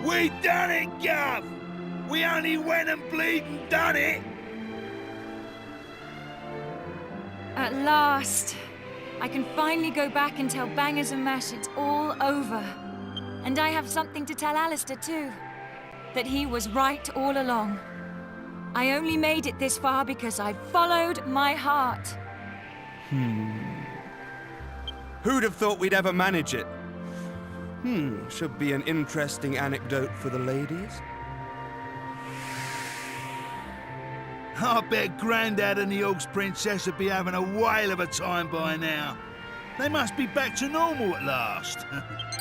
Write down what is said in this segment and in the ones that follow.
We done it, Gov! We only went and bleeding done it! At last, I can finally go back and tell Bangers and Mash it's all over. And I have something to tell Alistair too. That he was right all along. I only made it this far because I followed my heart. Who'd have thought we'd ever manage it? Should be an interesting anecdote for the ladies. I bet Grandad and the Og's Princess would be having a whale of a time by now. They must be back to normal at last.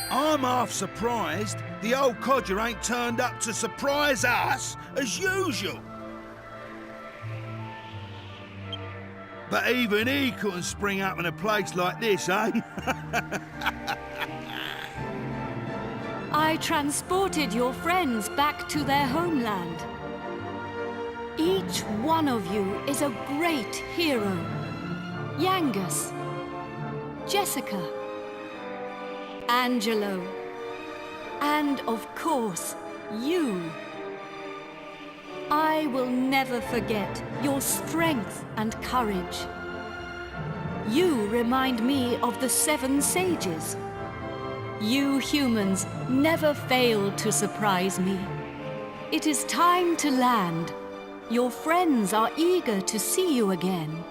I'm half surprised the old codger ain't turned up to surprise us as usual. But even he couldn't spring up in a place like this, eh? I transported your friends back to their homeland. Each one of you is a great hero. Yangus, Jessica, Angelo, and of course, you. I will never forget your strength and courage. You remind me of the 7 sages. You humans never fail to surprise me. It is time to land. Your friends are eager to see you again.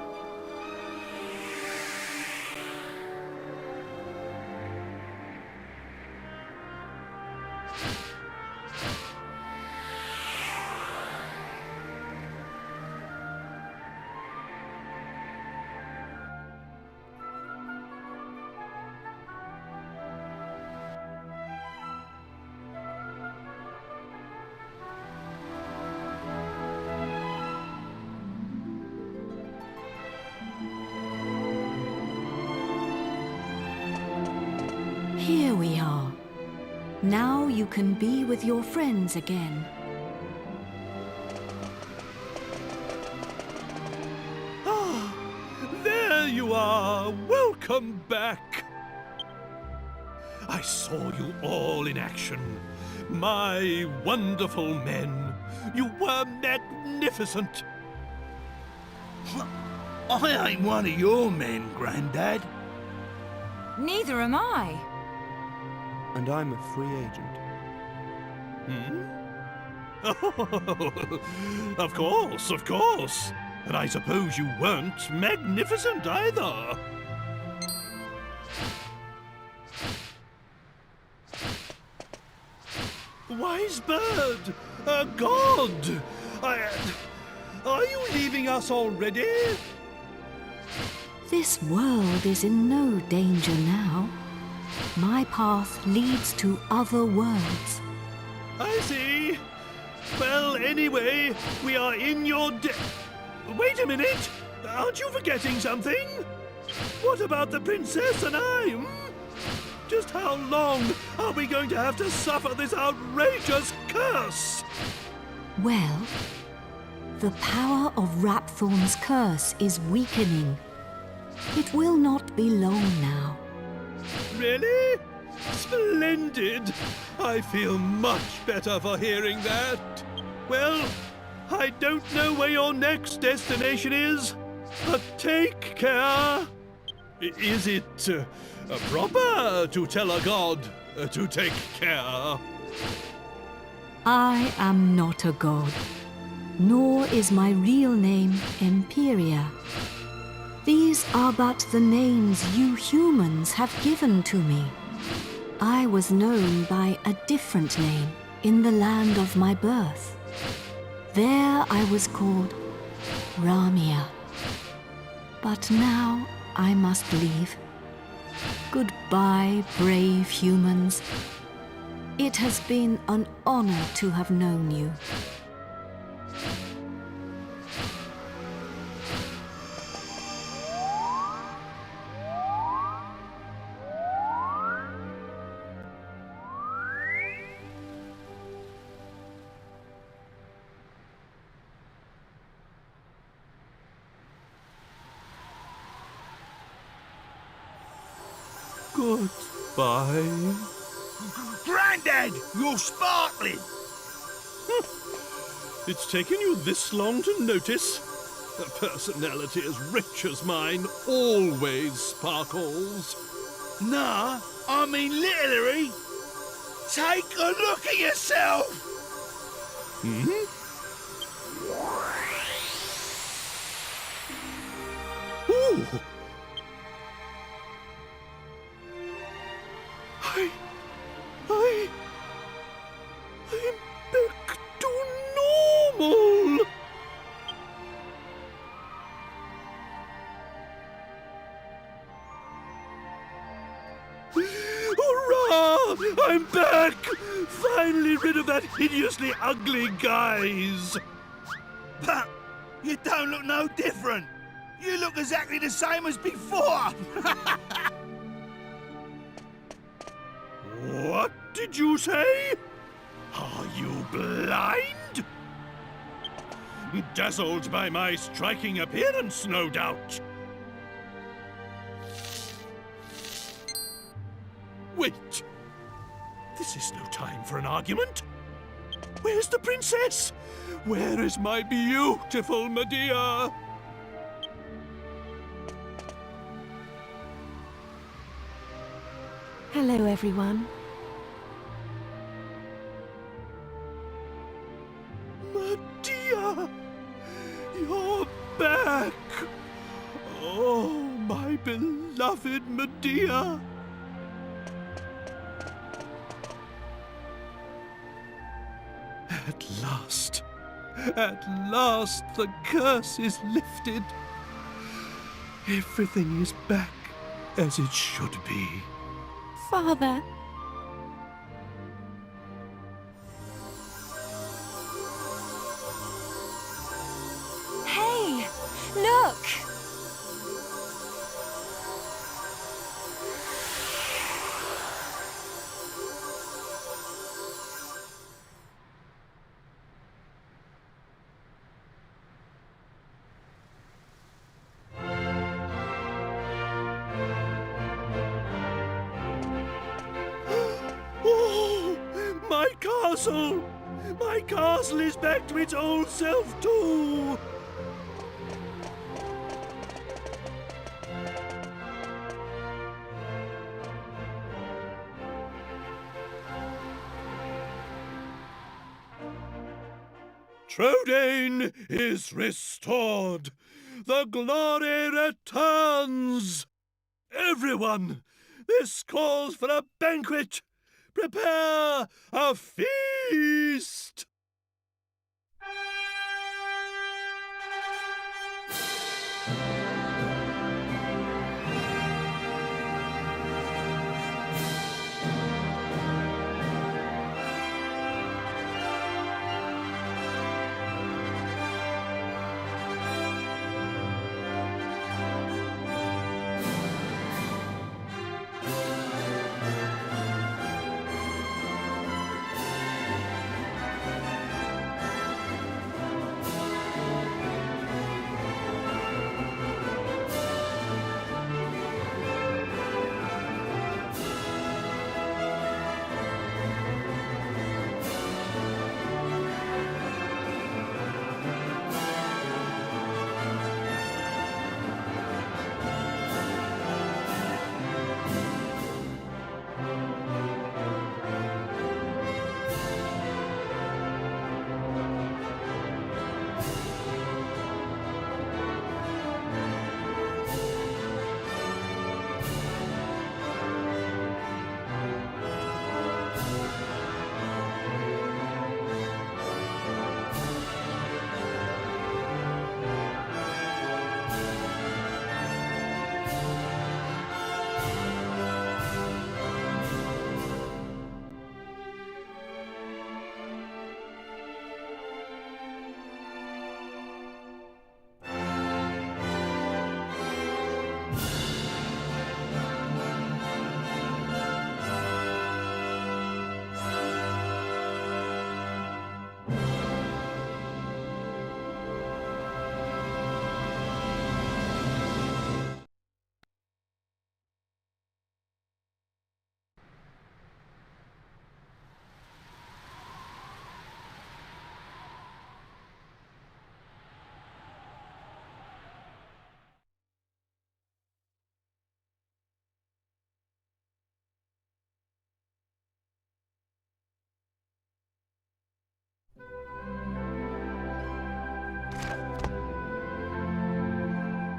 Here we are. Now you can be with your friends again. Ah, there you are. Welcome back. I saw you all in action. My wonderful men. You were magnificent. I ain't one of your men, Grandad. Neither am I. And I'm a free agent. Oh, of course. And I suppose you weren't magnificent either. Wise bird, a god. Are you leaving us already? This world is in no danger now. My path leads to other worlds. I see. Well, anyway, we are in your Wait a minute! Aren't you forgetting something? What about the princess and I? Just how long are we going to have to suffer this outrageous curse? Well, the power of Rapthorn's curse is weakening. It will not be long now. Really? Splendid! I feel much better for hearing that. Well, I don't know where your next destination is, but take care. Is it proper to tell a god to take care? I am not a god, nor is my real name Emperia. These are but the names you humans have given to me. I was known by a different name in the land of my birth. There I was called Ramia. But now I must leave. Goodbye, brave humans. It has been an honor to have known you. Goodbye. Grandad, you're sparkling! It's taken you this long to notice? A personality as rich as mine always sparkles. Nah, I mean literally. Take a look at yourself! Hmm? Ooh! I'm back to normal! Hurrah! I'm back! Finally rid of that hideously ugly guise! But you don't look no different. You look exactly the same as before. What did you say? Are you blind? Dazzled by my striking appearance, no doubt. Wait. This is no time for an argument. Where's the princess? Where is my beautiful Medea? Hello, everyone. Medea! You're back! Oh, my beloved Medea! At last the curse is lifted. Everything is back as it should be. Father, Hey, look! Oh, my castle! My castle is back to its old self too! Trodaine is restored! The glory returns! Everyone, this calls for a banquet! Prepare a feast!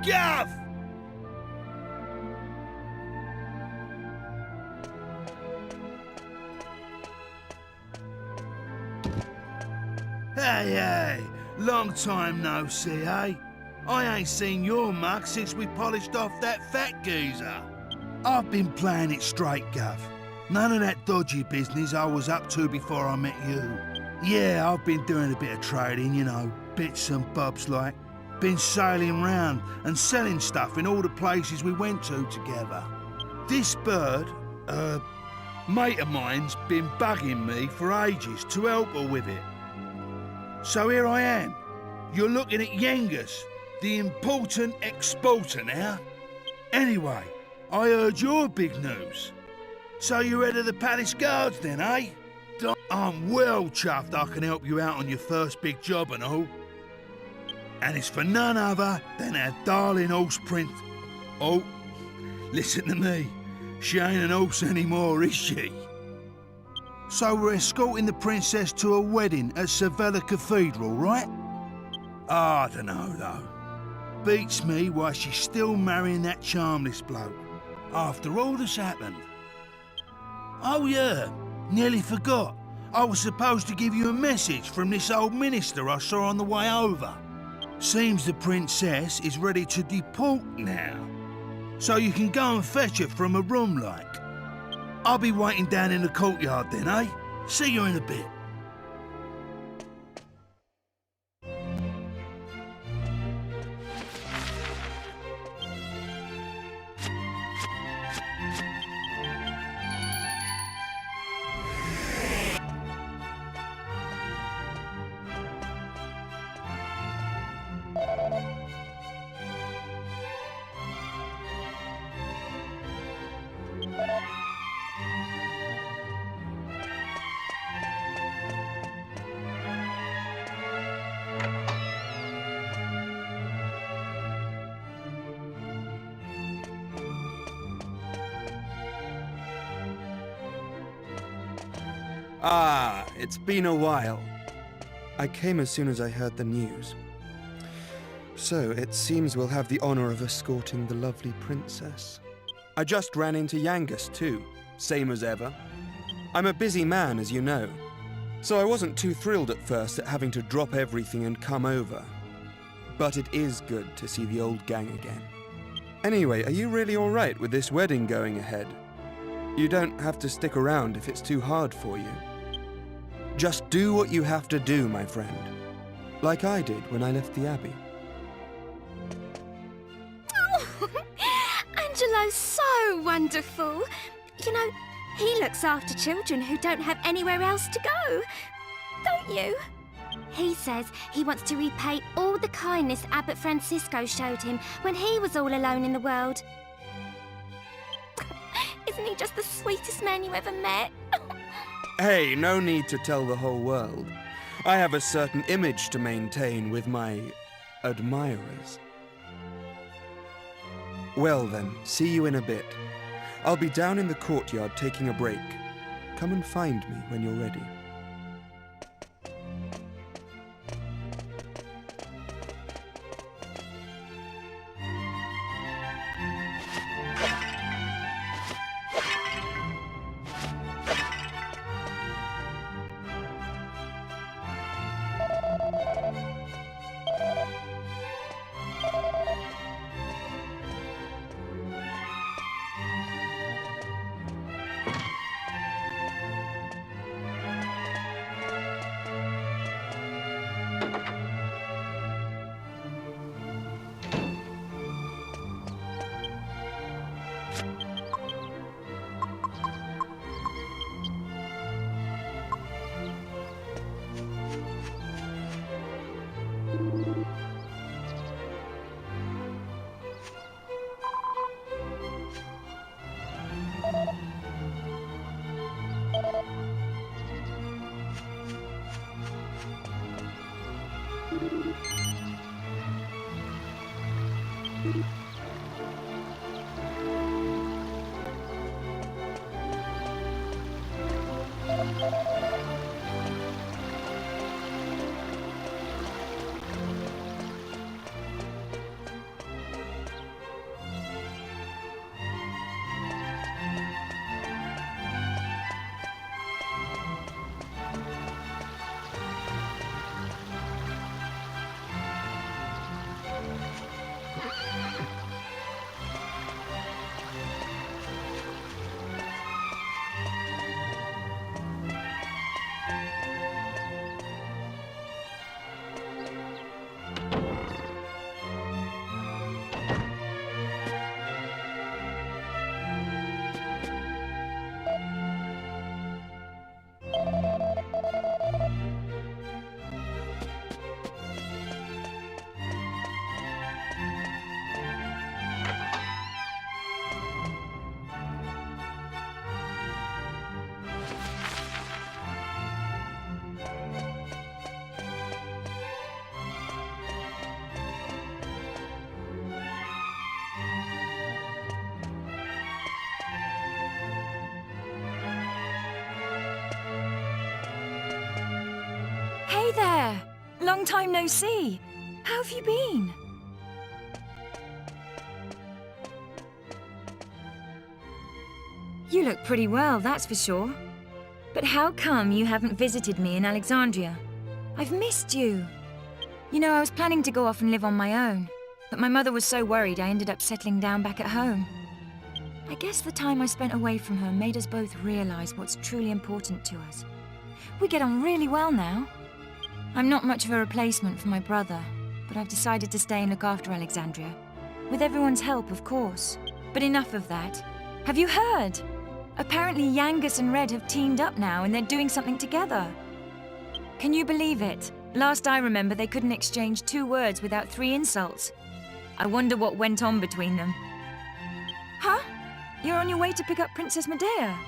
Gov! Hey, hey, long time no see, eh? I ain't seen your mug since we polished off that fat geezer. I've been playing it straight, Gov. None of that dodgy business I was up to before I met you. Yeah, I've been doing a bit of trading, you know, bits and bobs like. Been sailing round and selling stuff in all the places we went to together. This bird, mate of mine's been bugging me for ages to help her with it. So here I am. You're looking at Yengus, the important exporter now. Anyway, I heard your big news. So you're head of the palace guards then, eh? I'm well chuffed I can help you out on your first big job and all. And it's for none other than our darling horse prince. Oh, listen to me. She ain't an horse anymore, is she? So we're escorting the princess to a wedding at Sevilla Cathedral, right? I don't know, though. Beats me why she's still marrying that Charmles bloke, after all that's happened. Oh yeah, nearly forgot. I was supposed to give you a message from this old minister I saw on the way over. Seems the princess is ready to deport now. So you can go and fetch her from a room like. I'll be waiting down in the courtyard then, eh? See you in a bit. Ah, it's been a while. I came as soon as I heard the news. So, it seems we'll have the honor of escorting the lovely princess. I just ran into Yengus too, same as ever. I'm a busy man, as you know, so I wasn't too thrilled at first at having to drop everything and come over. But it is good to see the old gang again. Anyway, are you really all right with this wedding going ahead? You don't have to stick around if it's too hard for you. Just do what you have to do, my friend. Like I did when I left the Abbey. Oh, Angelo's so wonderful. You know, he looks after children who don't have anywhere else to go. Don't you? He says he wants to repay all the kindness Abbot Francisco showed him when he was all alone in the world. Isn't he just the sweetest man you ever met? Hey, no need to tell the whole world. I have a certain image to maintain with my admirers. Well then, see you in a bit. I'll be down in the courtyard taking a break. Come and find me when you're ready. Long time no see. How have you been? You look pretty well, that's for sure. But how come you haven't visited me in Alexandria? I've missed you. You know, I was planning to go off and live on my own, but my mother was so worried I ended up settling down back at home. I guess the time I spent away from her made us both realize what's truly important to us. We get on really well now. I'm not much of a replacement for my brother, but I've decided to stay and look after Alexandria. With everyone's help, of course. But enough of that. Have you heard? Apparently Yangus and Red have teamed up now and they're doing something together. Can you believe it? Last I remember, they couldn't exchange 2 words without 3 insults. I wonder what went on between them. Huh? You're on your way to pick up Princess Medea?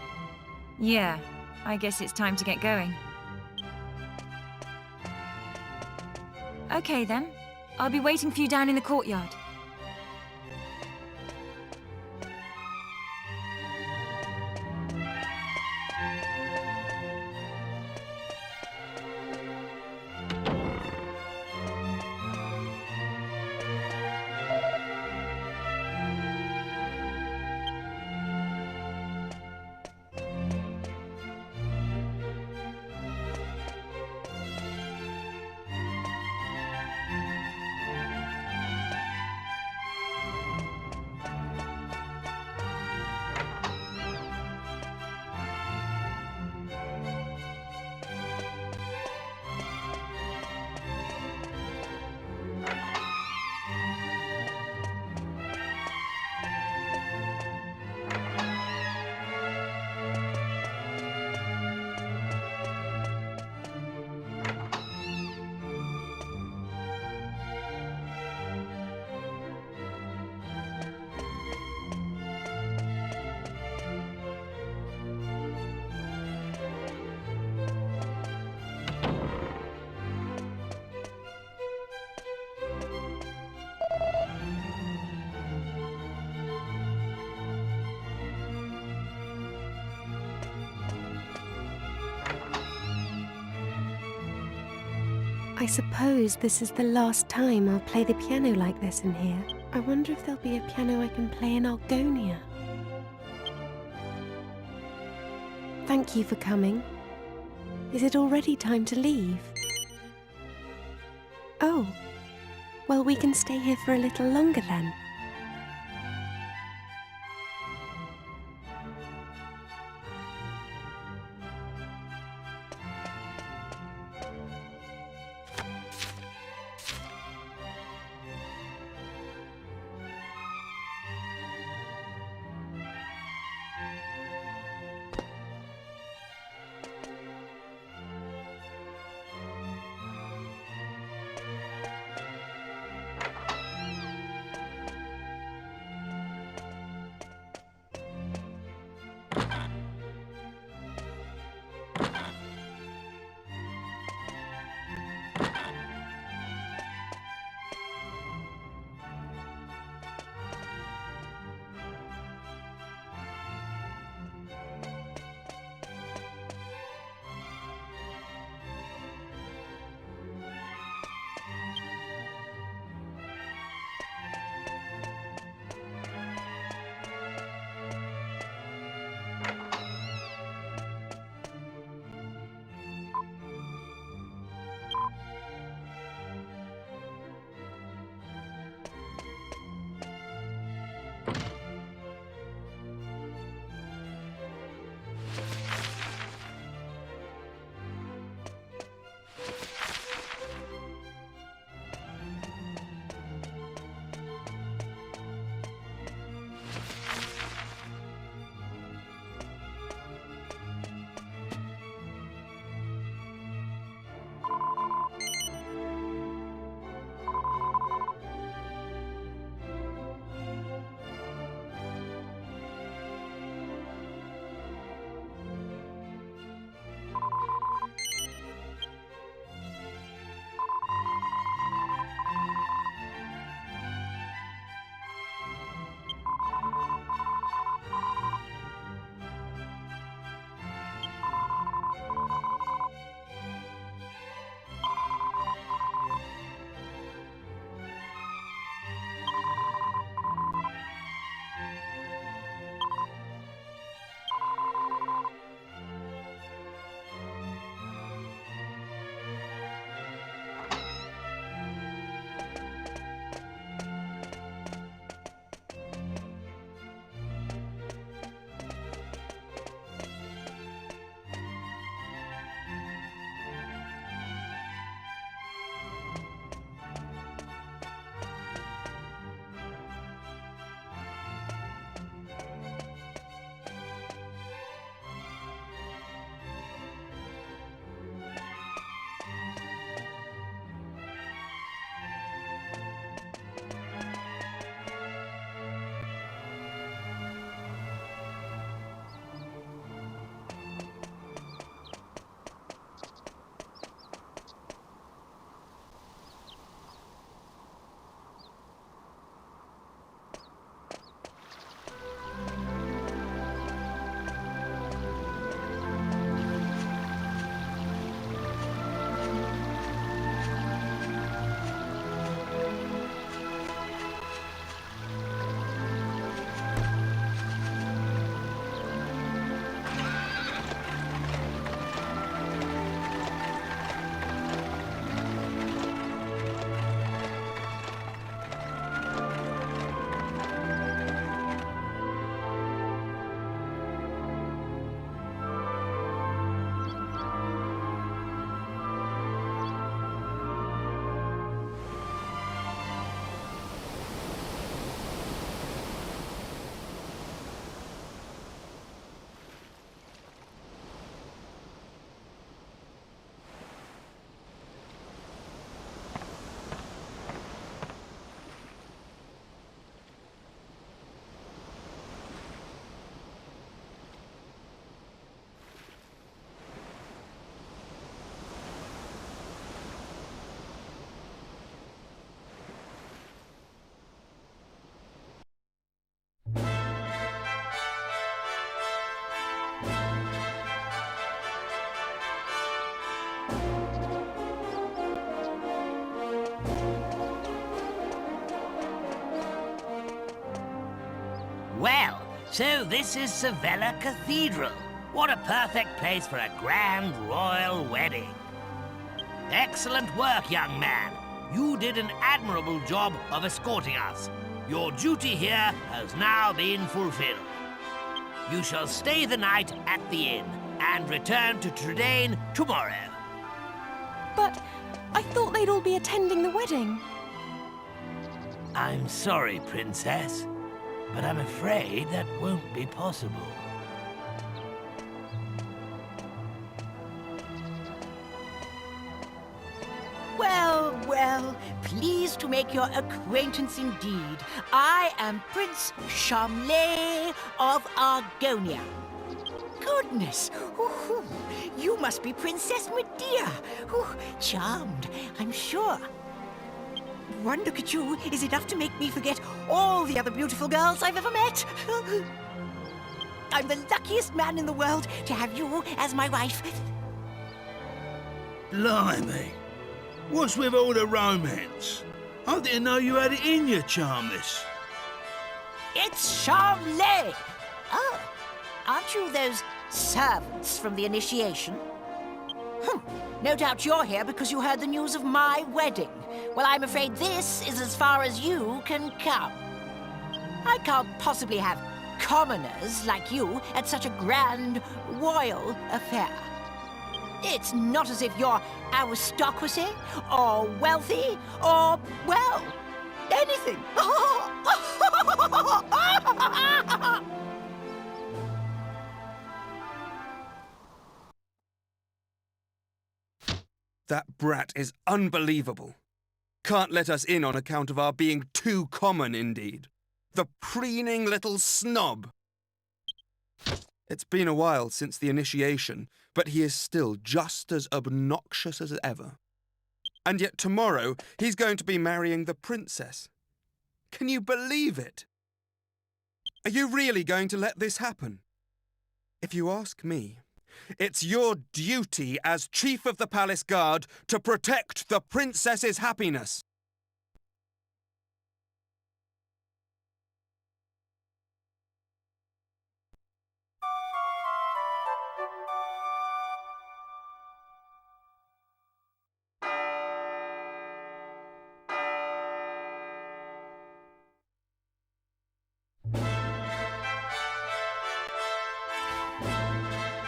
Yeah, I guess it's time to get going. Okay then. I'll be waiting for you down in the courtyard. I suppose this is the last time I'll play the piano like this in here. I wonder if there'll be a piano I can play in Algonia. Thank you for coming. Is it already time to leave? Oh, well, we can stay here for a little longer then. So this is Sevilla Cathedral. What a perfect place for a grand royal wedding. Excellent work, young man. You did an admirable job of escorting us. Your duty here has now been fulfilled. You shall stay the night at the inn and return to Trudane tomorrow. But I thought they'd all be attending the wedding. I'm sorry, Princess, but I'm afraid that won't be possible. Well, well, pleased to make your acquaintance indeed. I am Prince Charmles of Argonia. Goodness, ooh, you must be Princess Medea. Ooh, charmed, I'm sure. One look at you is enough to make me forget all the other beautiful girls I've ever met. I'm the luckiest man in the world to have you as my wife. Blimey. What's with all the romance? I didn't know you had it in you, Charmles. It's Charmles. Oh, aren't you those servants from the initiation? No doubt you're here because you heard the news of my wedding. Well, I'm afraid this is as far as you can come. I can't possibly have commoners like you at such a grand royal affair. It's not as if you're aristocracy, or wealthy, or, well, anything. That brat is unbelievable. Can't let us in on account of our being too common, indeed. The preening little snob. It's been a while since the initiation, but he is still just as obnoxious as ever. And yet tomorrow he's going to be marrying the princess. Can you believe it? Are you really going to let this happen? If you ask me, it's your duty as Chief of the Palace Guard to protect the princess's happiness.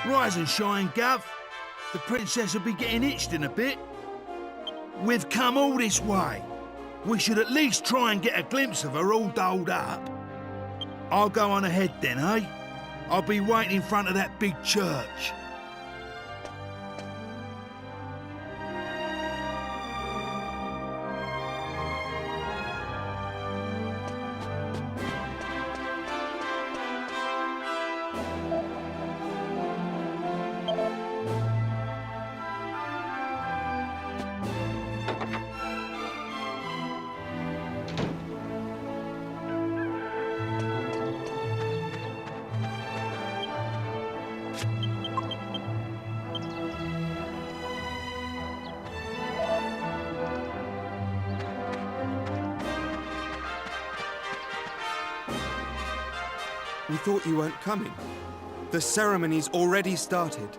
Rise and shine, Gov. The princess will be getting itched in a bit. We've come all this way. We should at least try and get a glimpse of her all dolled up. I'll go on ahead then, eh? I'll be waiting in front of that big church. We thought you weren't coming. The ceremony's already started.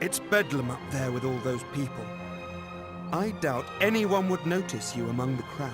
It's bedlam up there with all those people. I doubt anyone would notice you among the crowd.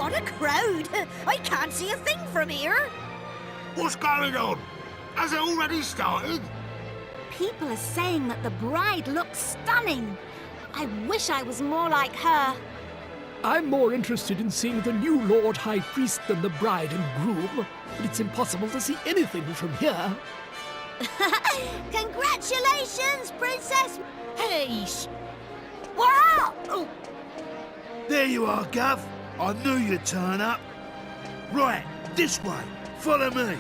what a crowd! I can't see a thing from here. What's going on? Has it already started? People are saying that the bride looks stunning. I wish I was more like her. I'm more interested in seeing the new Lord High Priest than the bride and groom, but it's impossible to see anything from here. Congratulations, Princess! Hey, Wow! oh, There you are, Gov. I knew you'd turn up. Right, this way. Follow me.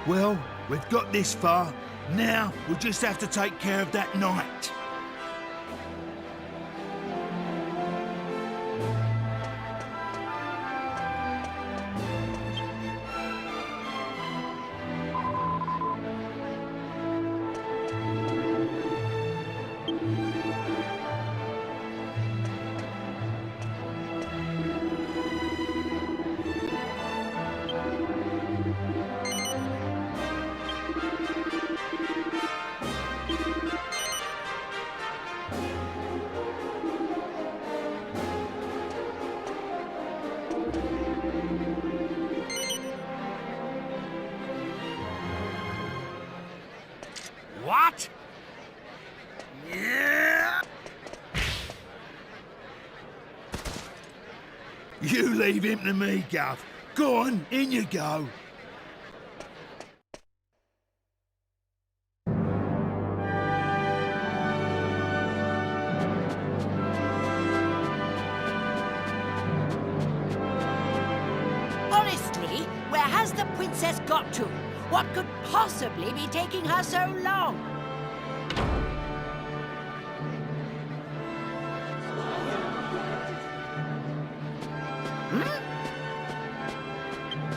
Well, we've got this far. Now, we just have to take care of that knight. what? Yeah. You leave him to me, Gov. Go on, in you go. honestly, where has the princess got to? What could possibly be taking her so long?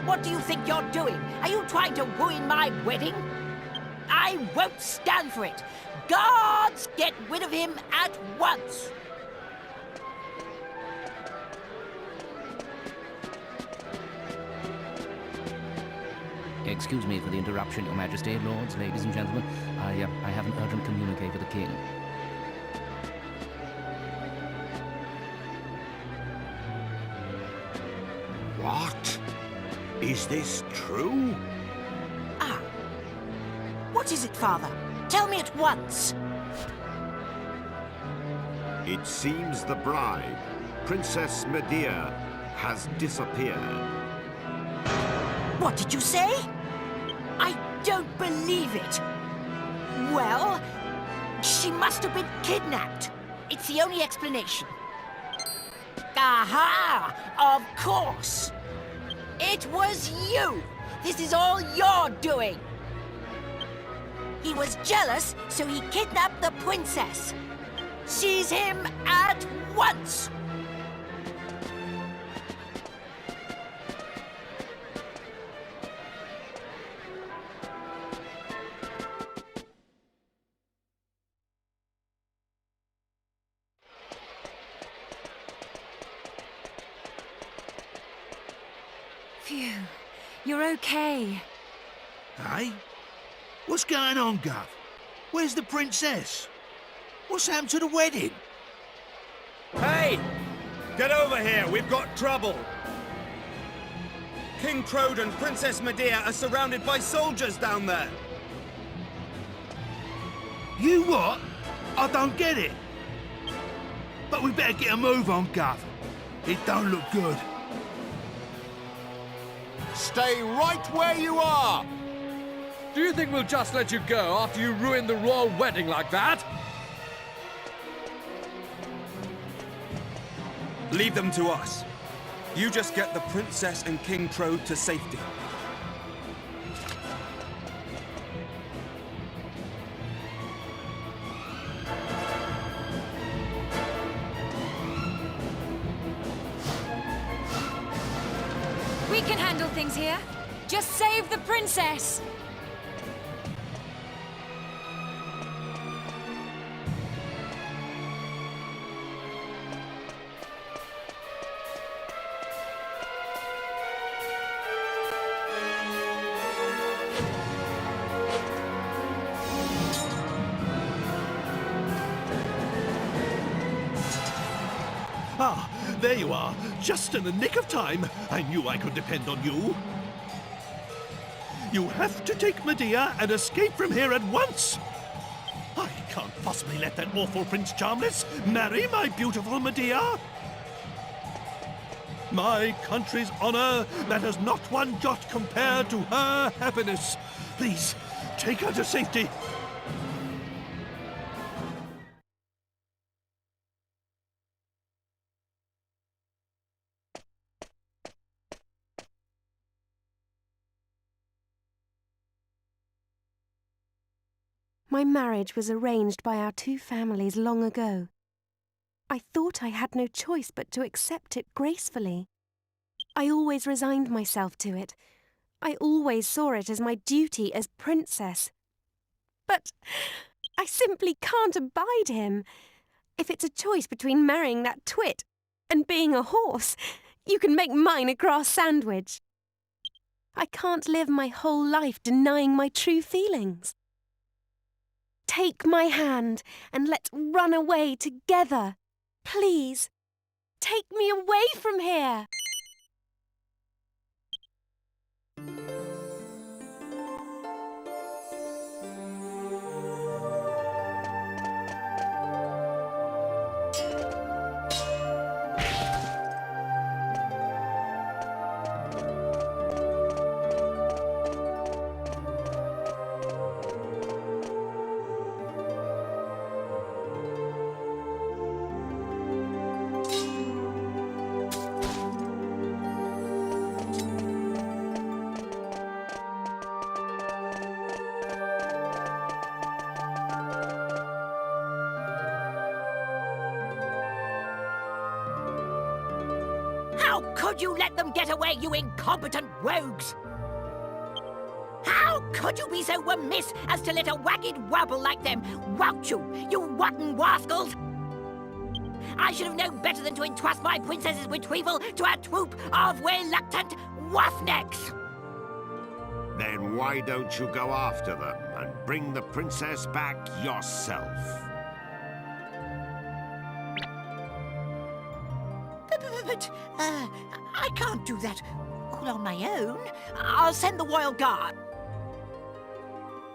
What do you think you're doing? Are you trying to ruin my wedding? I won't stand for it. Guards, get rid of him at once. Excuse me for the interruption, Your Majesty, lords, ladies and gentlemen. I have an urgent communique for the king. What? Is this true? Ah. What is it, Father? Tell me at once. It seems the bride, Princess Medea, has disappeared. What did you say? I don't believe it. Well, she must have been kidnapped. It's the only explanation. Aha! Of course! It was you! This is all your doing! He was jealous, so he kidnapped the princess. Seize him at once! Phew. You're okay. Hey? What's going on, Gov? Where's the princess? What's happened to the wedding? Hey! Get over here, we've got trouble! King Crode and Princess Medea are surrounded by soldiers down there! You what? I don't get it. But we better get a move on, Gov. It don't look good. Stay right where you are! Do you think we'll just let you go after you ruined the royal wedding like that? Leave them to us. You just get the princess and King Crode to safety. We can handle things here. Just save the princess. there you are, just in the nick of time. I knew I could depend on you. You have to take Medea and escape from here at once. I can't possibly let that awful Prince Charmles marry my beautiful Medea. My country's honor matters not one jot compared to her happiness. Please, take her to safety. My marriage was arranged by our two families long ago. I thought I had no choice but to accept it gracefully. I always resigned myself to it. I always saw it as my duty as princess. But I simply can't abide him. If it's a choice between marrying that twit and being a horse, you can make mine a grass sandwich. I can't live my whole life denying my true feelings. Take my hand and let's run away together. Please, take me away from here. How could you let them get away, you incompetent rogues? How could you be so remiss as to let a wagged wobble like them wout you, you rotten rascals? I should have known better than to entrust my princess's retrieval to a troop of reluctant roughnecks. Then why don't you go after them and bring the princess back yourself? But I can't do that all on my own. I'll send the royal guard.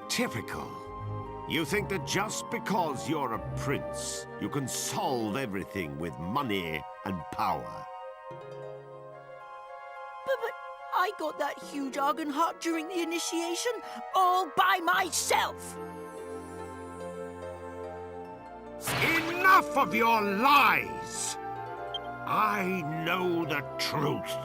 Typical. You think that just because you're a prince, you can solve everything with money and power. But I got that huge argon heart during the initiation all by myself. Enough of your lies! I know the truth.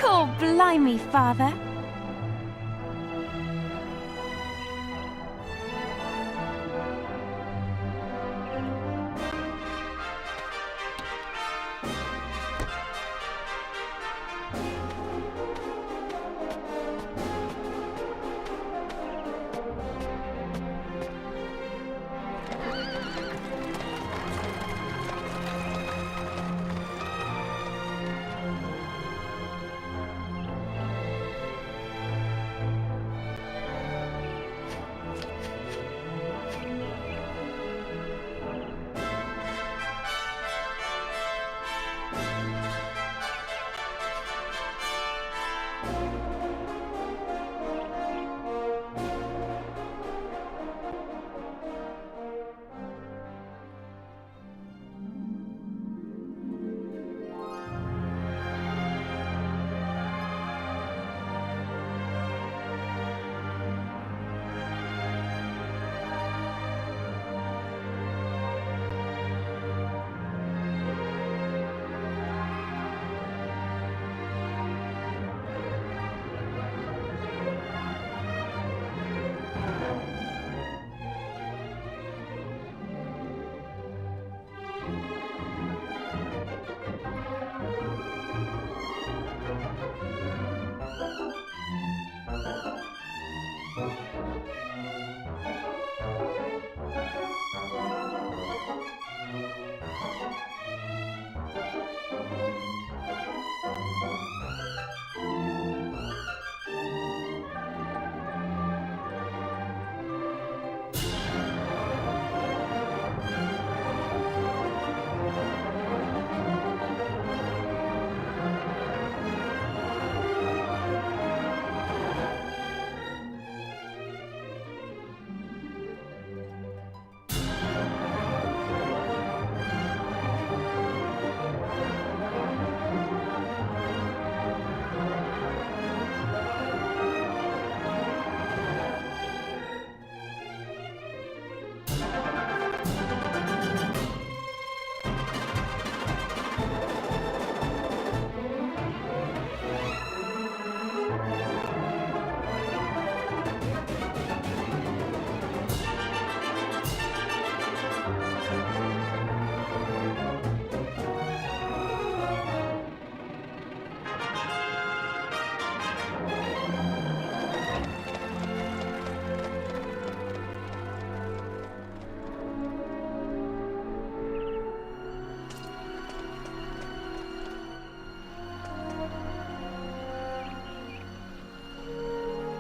Oh, blimey, Father.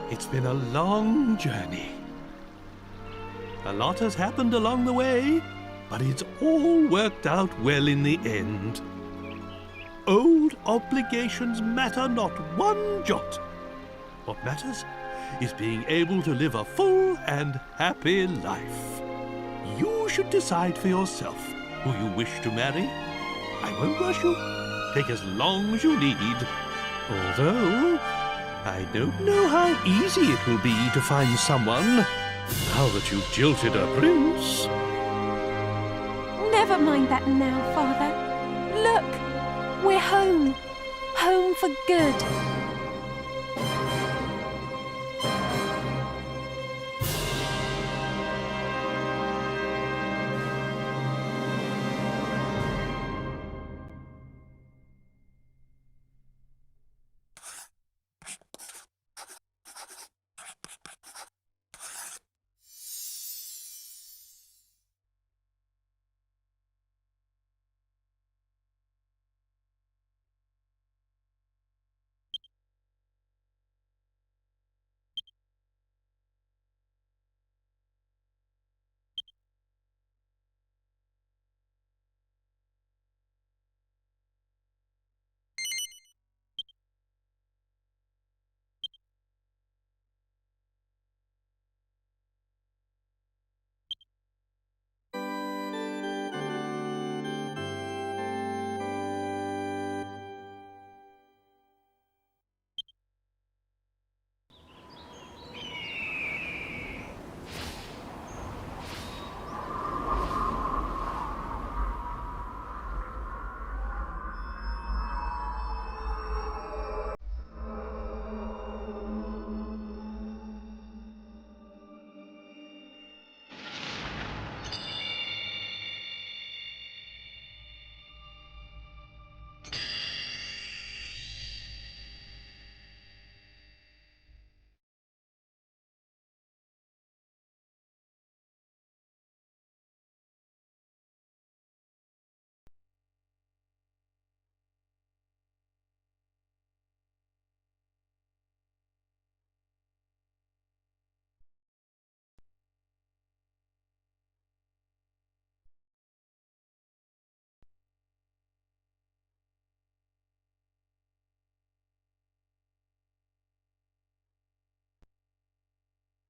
It's been a long journey. A lot has happened along the way, but it's all worked out well in the end. Old obligations matter not one jot. What matters is being able to live a full and happy life. You should decide for yourself who you wish to marry. I won't rush you. Take as long as you need. Although, I don't know how easy it will be to find someone now that you've jilted a prince. Never mind that now, Father. Look, we're home. Home for good.